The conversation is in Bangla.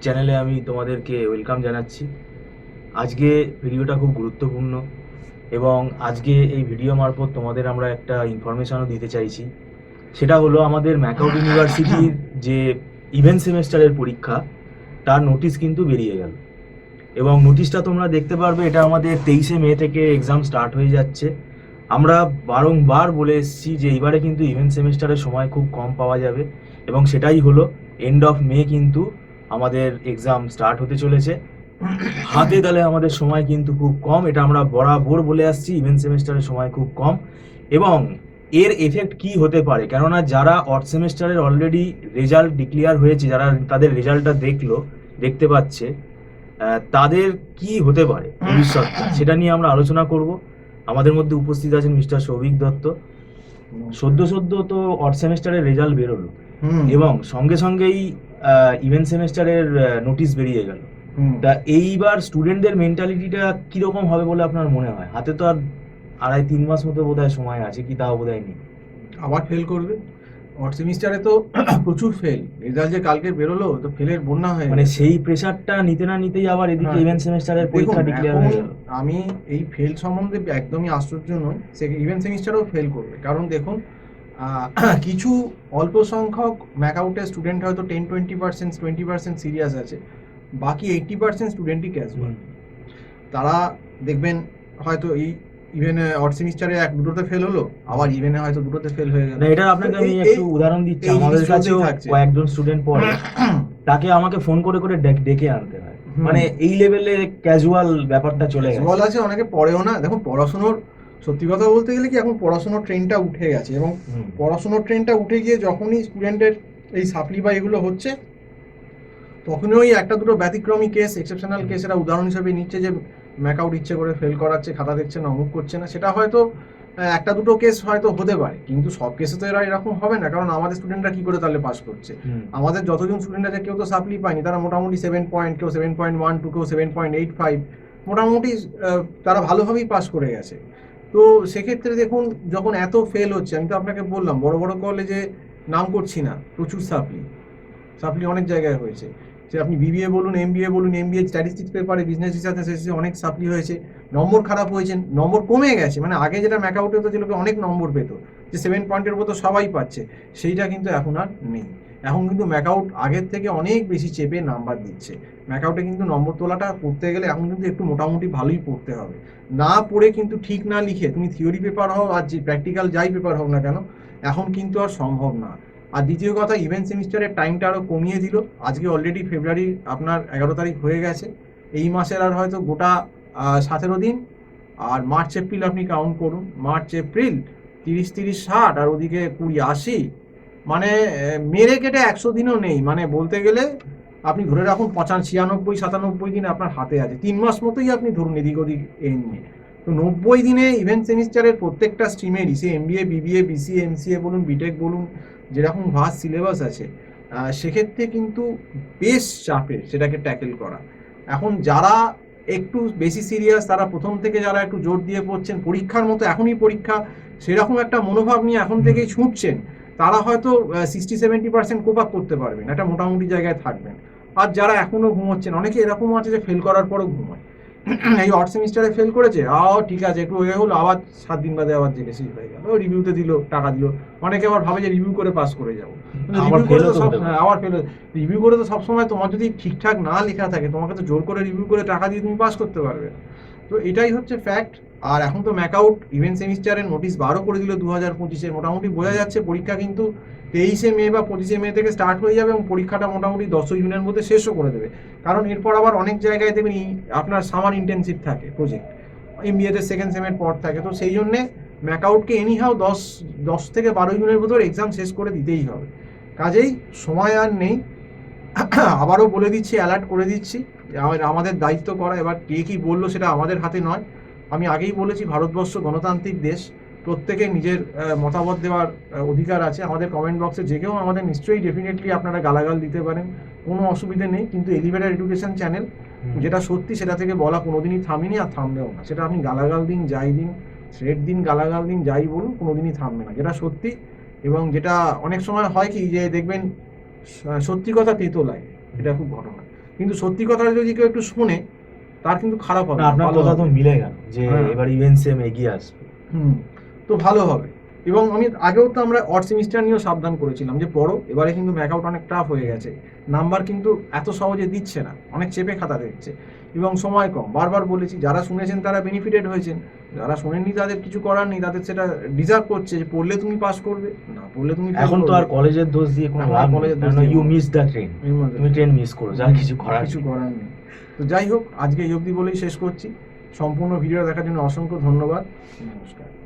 চ্যানেলে আমি তোমাদেরকে ওয়েলকাম জানাচ্ছি। আজকে ভিডিওটা খুব গুরুত্বপূর্ণ এবং আজকে এই ভিডিও মারফত তোমাদের আমরা একটা ইনফরমেশনও দিতে চাইছি। সেটা হলো আমাদের ম্যাকআউট ইউনিভার্সিটির যে ইভেন্ট সেমেস্টারের পরীক্ষা, তার নোটিশ কিন্তু বেরিয়ে গেল এবং নোটিশটা তোমরা দেখতে পারবে। এটা আমাদের 23শে মে থেকে এক্সাম স্টার্ট হয়ে যাচ্ছে। আমরা বারংবার বলে এসেছি যে এইবারে কিন্তু ইভেন্ট সেমেস্টারের সময় খুব কম পাওয়া যাবে এবং সেটাই হলো। এন্ড অফ মে কিন্তু আমাদের এক্সাম স্টার্ট হতে চলেছে। হাতে তালে আমাদের সময় কিন্তু খুব কম, এটা আমরা বরাবর বলে আসছি, ইভেন্ট সেমেস্টারের সময় খুব কম। এবং এর এফেক্ট কি হতে পারে, কেননা যারা অড সেমেস্টারের অলরেডি রেজাল্ট ডিক্লেয়ার হয়েছে, যারা তাদের রেজাল্টটা দেখতে পাচ্ছে, তাদের কি হতে পারে ভবিষ্যৎটা, সেটা নিয়ে আমরা আলোচনা করব। আমাদের মধ্যে উপস্থিত আছেন মিস্টার সৌভিক দত্ত। সদ্য সদ্য তো অড সেমেস্টারের রেজাল্ট বেরোলো এবং সঙ্গে সঙ্গেই ইভেন্ট সেমেস্টারের নোটিশ বেরিয়ে গেল। তা এইবার স্টুডেন্টদের মেন্টালিটিটা কিরকম হবে বলে আপনার মনে হয়? হাতে তো আর 2.5-3 মাস মতো বোধহয় সময় আছে, কি তাও বোধহয় নেই। আবার ফেল করবে। ফোর্থ সেমিস্টারে তো প্রচুর ফেল, রেজাল্ট যে কালকে বেরোলো তো ফেলের বন্যা হয়ে মানে গেছে। সেই প্রেশারটা নিতে না নিতেই আবার এদিকে হ্যাঁ, ইভেন্ট সেমেস্টারের দেখুন পরীক্ষা ডিক্লেয়ার এখন হয়ে গেল। আমি এই ফেল সম্বন্ধে একদমই আশ্চর্য নই, সে ইভেন্ট সেমিস্টারেও ফেল করবে। কারণ দেখুন কিছু অল্প সংখ্যক ম্যাকআউটের স্টুডেন্ট হয়তো 10-20% সিরিয়াস আছে, বাকি 80% স্টুডেন্টই ক্যাজুয়াল। তারা দেখবেন হয়তো এই ইভেনে অড সেমিস্টারে এক দুটোতে ফেল হলো, আবার ইভেনে হয়তো দুটোতে ফেল হয়ে গেল। না, এটা আপনাকে আমি একটু উদাহরণ দিচ্ছি। এই জিনিস আমাদের চলতেই কাছেও থাকছে। কয়েকজন স্টুডেন্ট পড়ে, তাকে আমাকে ফোন করে করে ডেকে আনতে হয়। মানে এই লেভেলে ক্যাজুয়াল ব্যাপারটা চলে গেছে। ক্যাজুয়াল আছে, অনেকে পড়েও না। দেখুন পড়াশুনোর সত্যি কথা বলতে গেলে কি এখন পড়াশুনোর ট্রেনটা উঠে গেছে, এবং পড়াশুনোর ট্রেনটা উঠে গিয়ে যখনই স্টুডেন্টের এই সাপ্লি বা এগুলো হচ্ছে, তখনই ওই একটা দুটো ব্যতিক্রমী কেস, এক্সেপশনাল কেস এরা উদাহরণ হিসেবে নিচ্ছে যে ম্যাকআউট ইচ্ছে করে ফেল করাচ্ছে, খাতা দেখছে না, অমুক করছে না। সেটা হয়তো একটা দুটো কেস হয়তো হতে পারে, কিন্তু সব কেসে তো এরা এরকম হবে না। কারণ আমাদের স্টুডেন্টরা কি করে তাহলে পাস করছে? আমাদের যতজন স্টুডেন্ট আছে কেউ তো সাপ্লি পায়নি, তারা মোটামুটি 7 পয়েন্ট, কেউ 7.12, কেউ 7.85, মোটামুটি তারা ভালোভাবেই পাস করে গেছে। তো সেক্ষেত্রে দেখুন, যখন এত ফেল হচ্ছে, আমি তো আপনাকে বললাম বড় বড় কলেজে নাম করছি না, প্রচুর সাপ্লি সাপ্লি অনেক জায়গায় হয়েছে। সে আপনি বিবিএ বলুন, এমবিএ বলুন, এমবিএ স্ট্যাটিস্টিক্স পেপারে বিজনেস রিসার্চে শেষে অনেক সাপ্লি হয়েছে। নম্বর খারাপ হয়েছে, নম্বর কমে গেছে। মানে আগে যেটা ম্যাকআউটে হতো, যে লোকে অনেক নম্বর পেতো, যে 7 পয়েন্টের মতো সবাই পাচ্ছে, সেইটা কিন্তু এখন আর নেই। এখন কিন্তু ম্যাকআউট আগের থেকে অনেক বেশি চেপে নাম্বার দিচ্ছে। ম্যাকআউটে কিন্তু নম্বর তোলাটা করতে গেলে এখন কিন্তু একটু মোটামুটি ভালোই পড়তে হবে। না পড়ে কিন্তু ঠিক না লিখে তুমি থিওরি পেপার হও আর যে প্র্যাকটিক্যাল যাই পেপার হোক না কেন, এখন কিন্তু আর সম্ভব না। আর দ্বিতীয় কথা, ইভেন্ট সেমিস্টারের টাইমটা আরও কমিয়ে দিল। আজকে অলরেডি ফেব্রুয়ারি আপনার 11 তারিখ হয়ে গেছে। এই মাসের আর হয়তো গোটা 17 দিন। আর মার্চ এপ্রিল আপনি কাউন্ট করুন, মার্চ এপ্রিল 30-30-60, আর ওদিকে 20-80, মানে মেরে কেটে 100 দিনও নেই। মানে বলতে গেলে আপনি ধরে রাখুন 96-97 দিন আপনার হাতে আছে। 3 মাস মতোই আপনি ধরুন এদিক ওদিক এ নিয়ে। তো 90 দিনে ইভেন্ট সেমিস্টারের প্রত্যেকটা স্ট্রিমেরই, সে এমবিএ, বিবিএ, বিসিএ, এমসিএ বলুন, বিটেক বলুন, যেরকম ভাস্ট সিলেবাস আছে, সেক্ষেত্রে কিন্তু বেশ চাপের সেটাকে ট্যাকেল করা। এখন যারা একটু বেশি সিরিয়াস, তারা প্রথম থেকে যারা একটু জোর দিয়ে পড়ছেন, পরীক্ষার মতো এখনই পরীক্ষা, সেরকম একটা মনোভাব নিয়ে এখন থেকেই ছুটছেন, তারা হয়তো 60-70% কোপ আপ করতে পারবেন, একটা মোটামুটি জায়গায় থাকবেন। আর যারা এখনো ঘুমোচ্ছেন, অনেকে এরকমও আছে যে ফেল করার পরও ঘুমায়। এই অড সেমিস্টারে ফেল করেছে, ঠিক আছে, একটু হয়ে হলো, আবার 7 দিন বাদে আবার জেনে শেষ হয়ে গেল, রিভিউতে দিল, টাকা দিল। অনেকে আবার ভাবে যে রিভিউ করে পাস করে যাবো, আবার রিভিউ করে ফেলও তো তো সব, হতে পারে। আবার ফেল। রিভিউ করে তো সবসময় তোমার যদি ঠিকঠাক না লেখা থাকে, তোমাকে তো জোর করে রিভিউ করে টাকা দিয়ে তুমি পাস করতে পারবে না। তো এটাই হচ্ছে ফ্যাক্ট। আর এখন তো ম্যাকআউট ইভেন্ট সেমিস্টারের নোটিশ 12 করে দিল 2025-এ। মোটামুটি বোঝা যাচ্ছে পরীক্ষা কিন্তু 23শে মে বা 25শে মে থেকে স্টার্ট হয়ে যাবে, এবং পরীক্ষাটা মোটামুটি 10ই জুনের মধ্যে শেষও করে দেবে। কারণ এরপর আবার অনেক জায়গায় দেখবেন আপনার সামার ইন্টেনসিভ থাকে, প্রজেক্ট এমবিএতে সেকেন্ড সেমের পর থাকে। তো সেই জন্যে ম্যাকআউটকে এনিহাও 10 থেকে 12 জুনের ভিতর এক্সাম শেষ করে দিতেই হবে। কাজেই সময় আর নেই। আবারও বলে দিচ্ছি, অ্যালার্ট করে দিচ্ছি, আমাদের দায়িত্ব করা। এবার কে কী বললো সেটা আমাদের হাতে নয়। আমি আগেই বলেছি, ভারতবর্ষ গণতান্ত্রিক দেশ, প্রত্যেকে নিজের মতামত দেওয়ার অধিকার আছে। আমাদের কমেন্ট বক্সে যে কেউ আমাদের নিশ্চয়ই ডেফিনেটলি আপনারা গালাগাল দিতে পারেন, কোনো অসুবিধে নেই। কিন্তু এলিভেটেড এডুকেশন চ্যানেল, যেটা সত্যি সেটা থেকে বলা কোনোদিনই থামিনি, আর থামবেও না। সেটা আপনি গালাগাল দিন, যাই দিন, থ্রেড দিন, গালাগাল দিন, যাই বলুন, কোনোদিনই থামবে না, যেটা সত্যি। এবং যেটা অনেক সময় হয় কি, যে দেখবেন সত্যি কথা তেতো লাগে, এটা খুব ঘটনা। কিন্তু সত্যি কথা যদি কেউ একটু শোনে তার কিন্তু খারাপ হবে না, না, আপনার ভালো কথা তো হবে। মিলে গেল যে হ্যাঁ। এবার ইভেন সেম এগিয়ে আসবে। তো ভালো হবে। এবং আমি আগেও তো আমরা অড সেমিস্টার নিয়েও সাবধান করেছিলাম যে পড়ো, এবারে কিন্তু ব্যাকআউট অনেক টাফ হয়ে গেছে, নাম্বার কিন্তু এত সহজে দিচ্ছে না, অনেক চেপে খাতা দিচ্ছে এবং সময় কম। বারবার বলেছি, যারা শুনেছেন তারা বেনিফিটেড হয়েছেন, যারা শোনেননি তাদের কিছু করার নেই, তাদের সেটা ডিজার্ভ করছে যে পড়লে তুমি পাস করবে, না পড়লে তুমি fail এখন তো করবে। আর কলেজের দোষ দিয়ে কোনো এখন আর লাভ নেই, কলেজের দোষ কারণ দিয়ে ইউ কোনো- মিস দ্য ট্রেন, তুমি ট্রেন মিস করো, যা কিছু করার কিছু নেই। করার নেই। তো যাই হোক, আজকে এই অবধি বলেই শেষ করছি। সম্পূর্ণ ভিডিও দেখার জন্য অসংখ্য ধন্যবাদ। নমস্কার।